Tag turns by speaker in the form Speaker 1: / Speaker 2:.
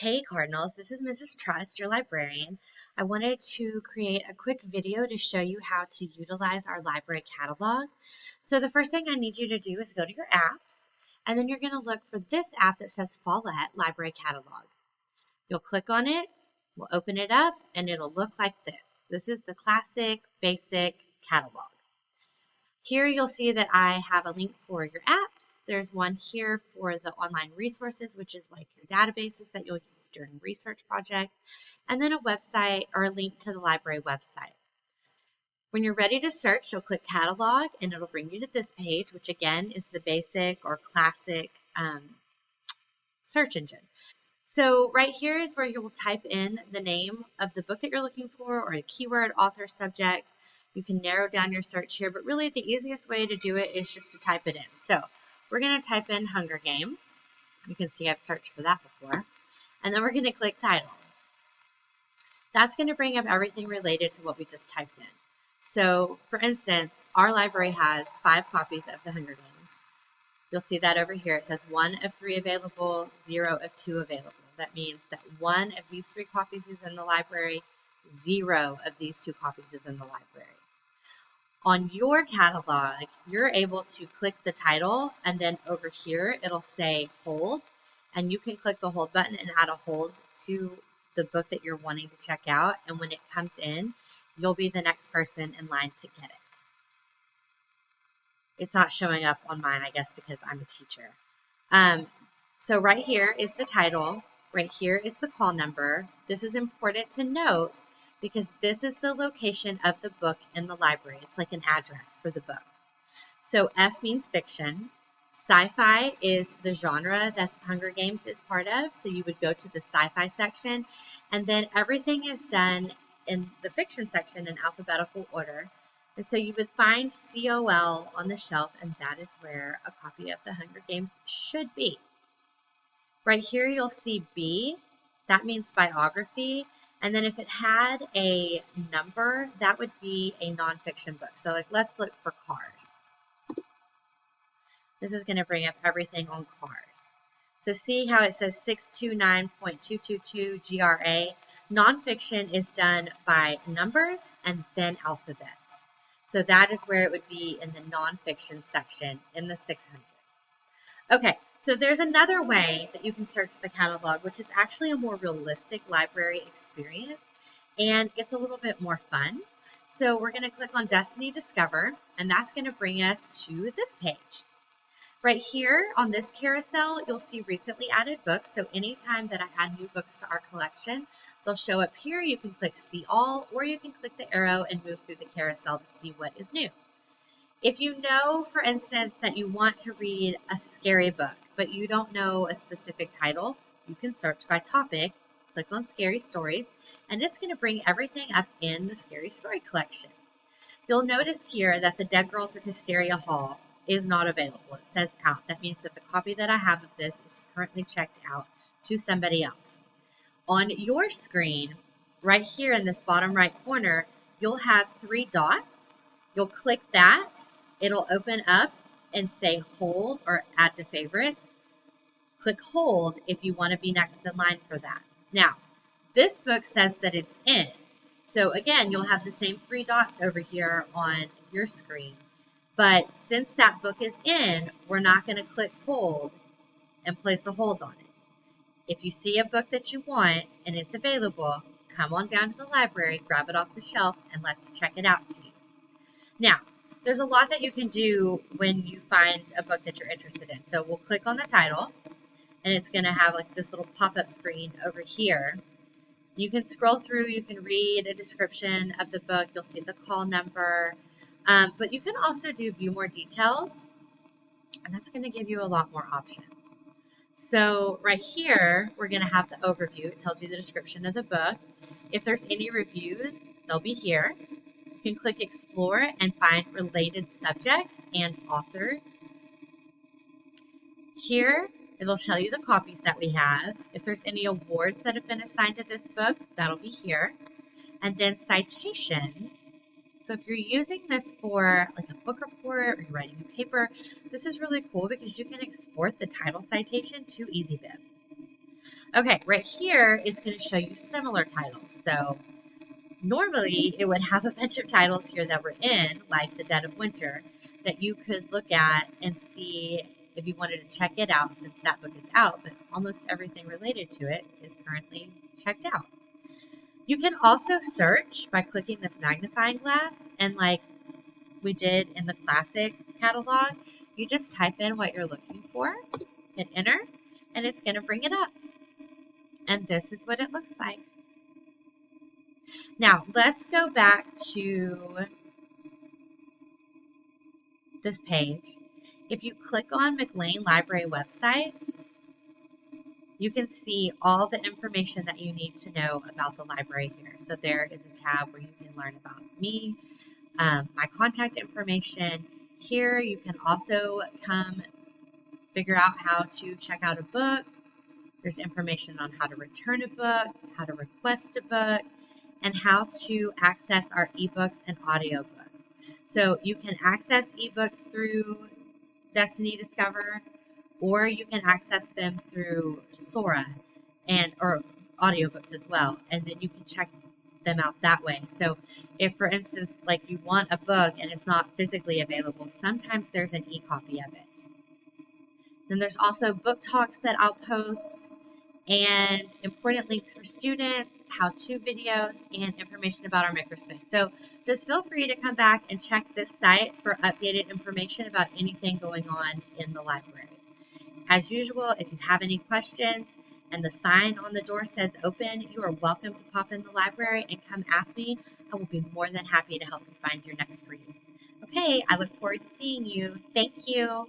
Speaker 1: Hey Cardinals, this is Mrs. Trust, your librarian. I wanted to create a quick video to show you how to utilize our library catalog. So the first thing I need you to do is go to your apps, and then you're going to look for this app that says Follett Library Catalog. You'll click on it, we'll open it up, and it'll look like this. This is the classic, basic catalog. Here you'll see that I have a link for your apps. There's one here for the online resources, which is like your databases that you'll use during research projects, and then a website or a link to the library website. When you're ready to search, you'll click catalog and it'll bring you to this page, which again is the basic or classic search engine. So right here is where you will type in the name of the book that you're looking for or a keyword, author, subject. You can narrow down your search here, but really the easiest way to do it is just to type it in. So we're going to type in Hunger Games. You can see I've searched for that before. And then we're going to click title. That's going to bring up everything related to what we just typed in. So for instance, our library has 5 copies of the Hunger Games. You'll see that over here. It says 1 of 3 available, 0 of 2 available. That means that 1 of these 3 copies is in the library, 0 of these 2 copies is in the library. On your catalog, you're able to click the title, and then over here it'll say hold, and you can click the hold button and add a hold to the book that you're wanting to check out, and when it comes in, you'll be the next person in line to get it. It's not showing up on mine, I guess, because I'm a teacher. So right here is the title. Right here is the call number. This is important to note because this is the location of the book in the library. It's like an address for the book. So F means fiction. Sci-fi is the genre that Hunger Games is part of. So you would go to the sci-fi section, and then everything is done in the fiction section in alphabetical order. And so you would find COL on the shelf, and that is where a copy of the Hunger Games should be. Right here you'll see B. That means biography. And then if it had a number, that would be a nonfiction book. So like, let's look for Cars. This is going to bring up everything on Cars. So see how it says 629.222 GRA. Nonfiction is done by numbers and then alphabet. So that is where it would be in the nonfiction section in the 600. Okay. So there's another way that you can search the catalog, which is actually a more realistic library experience, and it's a little bit more fun. So we're going to click on Destiny Discover, and that's going to bring us to this page. Right here on this carousel, you'll see recently added books. So anytime that I add new books to our collection, they'll show up here. You can click See All, or you can click the arrow and move through the carousel to see what is new. If you know, for instance, that you want to read a scary book, but you don't know a specific title, you can search by topic, click on Scary Stories, and it's going to bring everything up in the Scary Story collection. You'll notice here that the Dead Girls of Hysteria Hall is not available. It says out. That means that the copy that I have of this is currently checked out to somebody else. On your screen, right here in this bottom right corner, you'll have 3 dots. You'll click that. It'll open up and say hold or add to favorites. Click hold if you want to be next in line for that. Now, this book says that it's in. So again, you'll have the same 3 dots over here on your screen. But since that book is in, we're not going to click hold and place a hold on it. If you see a book that you want and it's available, come on down to the library, grab it off the shelf, and let's check it out to you. Now, there's a lot that you can do when you find a book that you're interested in. So we'll click on the title, and it's going to have like this little pop-up screen over here. You can scroll through, you can read a description of the book, you'll see the call number, but you can also do view more details, and that's going to give you a lot more options. So right here, we're going to have the overview. It tells you the description of the book. If there's any reviews, they'll be here. You can click Explore and find related subjects and authors. Here, it'll show you the copies that we have. If there's any awards that have been assigned to this book, that'll be here. And then citation. So if you're using this for like a book report or you're writing a paper, this is really cool because you can export the title citation to EasyBib. Okay, right here is going to show you similar titles. So normally it would have a bunch of titles here that were in, like The Dead of Winter, that you could look at and see if you wanted to check it out since that book is out, but almost everything related to it is currently checked out. You can also search by clicking this magnifying glass, and like we did in the classic catalog, you just type in what you're looking for, hit enter, and it's going to bring it up. And this is what it looks like. Now, let's go back to this page. If you click on McLean Library website, you can see all the information that you need to know about the library here. So there is a tab where you can learn about me, my contact information. Here you can also come figure out how to check out a book. There's information on how to return a book, how to request a book, and how to access our ebooks and audiobooks. So you can access ebooks through Destiny Discover, or you can access them through Sora or audiobooks as well, and then you can check them out that way. So if, for instance, like you want a book and it's not physically available, sometimes there's an e-copy of it. Then there's also book talks that I'll post, and important links for students, how-to videos, and information about our makerspace. So just feel free to come back and check this site for updated information about anything going on in the library. As usual, if you have any questions and the sign on the door says open, you are welcome to pop in the library and come ask me. I will be more than happy to help you find your next read. Okay, I look forward to seeing you. Thank you.